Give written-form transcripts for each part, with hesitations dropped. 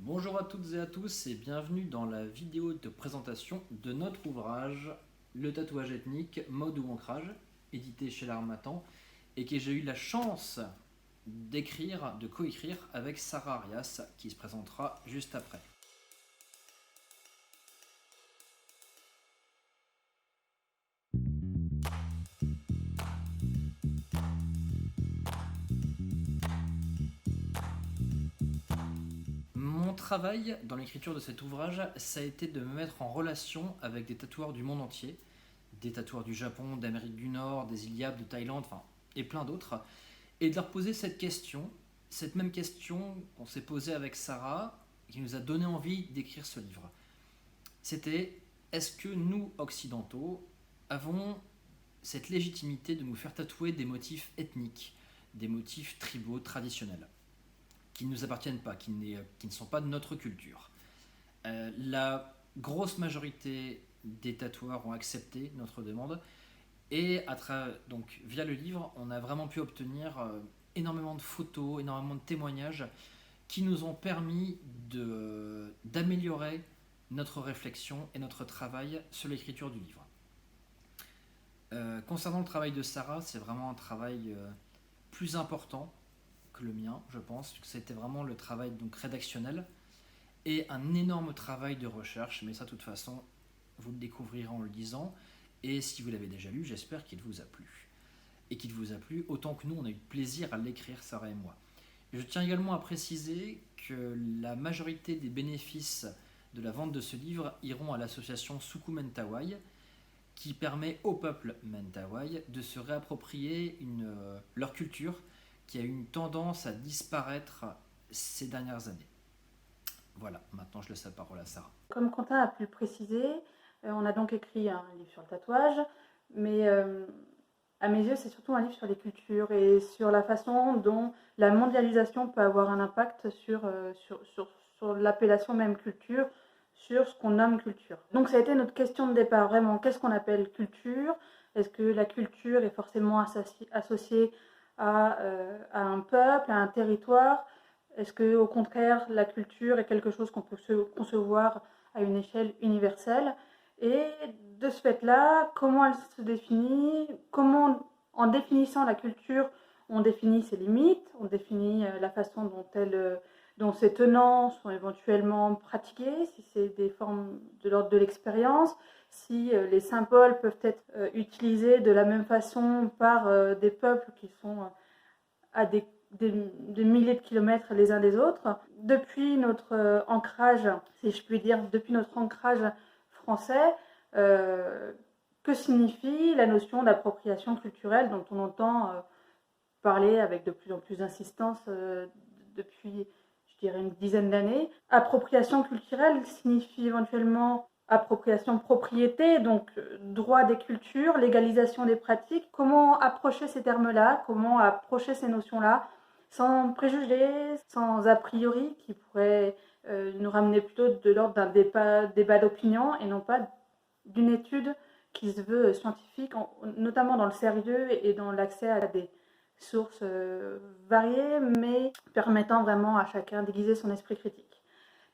Bonjour à toutes et à tous et bienvenue dans la vidéo de présentation de notre ouvrage Le tatouage ethnique, mode ou ancrage, édité chez l'Harmattan et que j'ai eu la chance de coécrire avec Sarah Arias qui se présentera juste après. Mon travail dans l'écriture de cet ouvrage, ça a été de me mettre en relation avec des tatoueurs du monde entier, des tatoueurs du Japon, d'Amérique du Nord, des Iliades, de Thaïlande, enfin, et plein d'autres, et de leur poser cette même question qu'on s'est posée avec Sarah, qui nous a donné envie d'écrire ce livre. C'était, est-ce que nous, occidentaux, avons cette légitimité de nous faire tatouer des motifs ethniques, des motifs tribaux traditionnels, qui ne nous appartiennent pas, qui ne sont pas de notre culture. La grosse majorité des tatoueurs ont accepté notre demande et donc, via le livre, on a vraiment pu obtenir énormément de photos, énormément de témoignages qui nous ont permis d'améliorer notre réflexion et notre travail sur l'écriture du livre. Concernant le travail de Sarah, c'est vraiment un travail plus important que le mien, je pense, puisque c'était vraiment le travail donc rédactionnel et un énorme travail de recherche, mais ça, de toute façon, vous le découvrirez en le lisant, et si vous l'avez déjà lu, j'espère qu'il vous a plu. Et qu'il vous a plu autant que nous, on a eu plaisir à l'écrire, Sarah et moi. Je tiens également à préciser que la majorité des bénéfices de la vente de ce livre iront à l'association Suku Mentawai, qui permet au peuple Mentawai de se réapproprier leur culture qui a eu une tendance à disparaître ces dernières années. Voilà, maintenant je laisse la parole à Sarah. Comme Quentin a pu le préciser, on a donc écrit un livre sur le tatouage, mais à mes yeux, c'est surtout un livre sur les cultures et sur la façon dont la mondialisation peut avoir un impact sur l'appellation même culture, sur ce qu'on nomme culture. Donc ça a été notre question de départ, vraiment, qu'est-ce qu'on appelle culture? Est-ce que la culture est forcément associée à un peuple, à un territoire? Est-ce que, au contraire, la culture est quelque chose qu'on peut concevoir à une échelle universelle? Et de ce fait-là, comment elle se définit? Comment, en définissant la culture, on définit ses limites, on définit la façon dont ses tenants sont éventuellement pratiqués, si c'est des formes de l'ordre de l'expérience, si les symboles peuvent être utilisés de la même façon par des peuples qui sont à des milliers de kilomètres les uns des autres. Depuis notre ancrage, si je puis dire, depuis notre ancrage français, que signifie la notion d'appropriation culturelle dont on entend parler avec de plus en plus d'insistance depuis, je dirais, une dizaine d'années. Appropriation culturelle signifie éventuellement appropriation propriété, donc droit des cultures, légalisation des pratiques. Comment approcher ces termes-là, comment approcher ces notions-là, sans préjugés, sans a priori qui pourraient nous ramener plutôt de l'ordre d'un débat d'opinion et non pas d'une étude qui se veut scientifique, notamment dans le sérieux et dans l'accès à des sources variées, mais permettant vraiment à chacun d'aiguiser son esprit critique.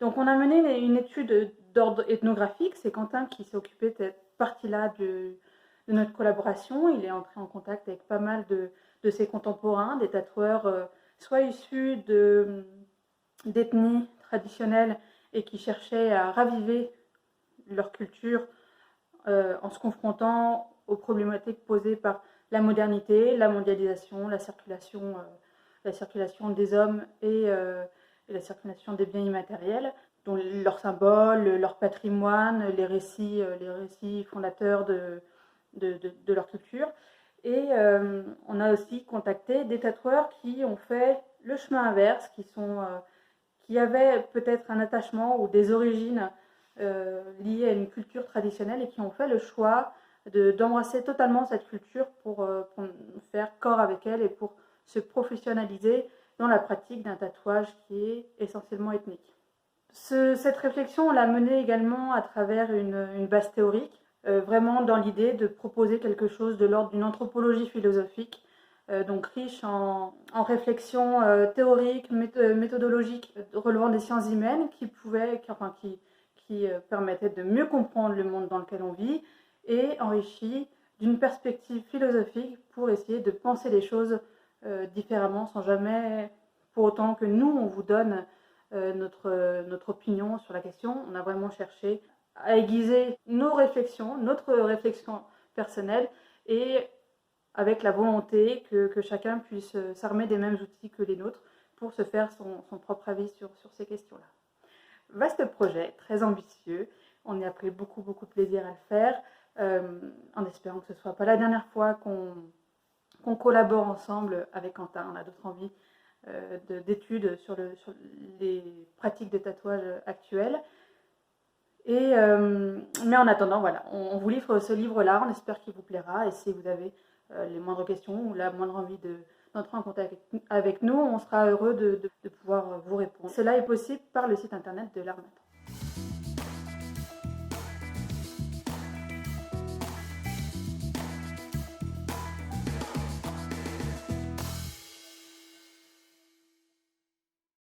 Donc on a mené une étude d'ordre ethnographique, c'est Quentin qui s'est occupé de cette partie-là de notre collaboration. Il est entré en contact avec pas mal de ses contemporains, des tatoueurs soit issus d'ethnies traditionnelles et qui cherchaient à raviver leur culture en se confrontant aux problématiques posées par la modernité, la mondialisation, la circulation des hommes et la circulation des biens immatériels, dont leurs symboles, leur patrimoine, les récits fondateurs de leur culture. Et on a aussi contacté des tatoueurs qui ont fait le chemin inverse, qui avaient peut-être un attachement ou des origines liées à une culture traditionnelle et qui ont fait le choix d'embrasser totalement cette culture pour faire corps avec elle et pour se professionnaliser dans la pratique d'un tatouage qui est essentiellement ethnique. Cette réflexion, on l'a menée également à travers une base théorique, vraiment dans l'idée de proposer quelque chose de l'ordre d'une anthropologie philosophique donc riche en réflexions théoriques, méthodologiques relevant des sciences humaines qui permettaient de mieux comprendre le monde dans lequel on vit et enrichi d'une perspective philosophique pour essayer de penser les choses différemment sans jamais pour autant que nous on vous donne notre opinion sur la question. On a vraiment cherché à aiguiser notre réflexion personnelle et avec la volonté que chacun puisse s'armer des mêmes outils que les nôtres pour se faire son propre avis sur ces questions-là. Vaste projet, très ambitieux. On y a pris beaucoup de plaisir à le faire, en espérant que ce ne soit pas la dernière fois qu'on collabore ensemble avec Quentin. On a d'autres envies d'études sur les pratiques de tatouage actuelles. Mais en attendant, voilà, on vous livre ce livre-là, on espère qu'il vous plaira. Et si vous avez les moindres questions ou la moindre envie d'entrer en contact avec nous, on sera heureux de pouvoir vous répondre. Cela est possible par le site internet de l'Harmattan.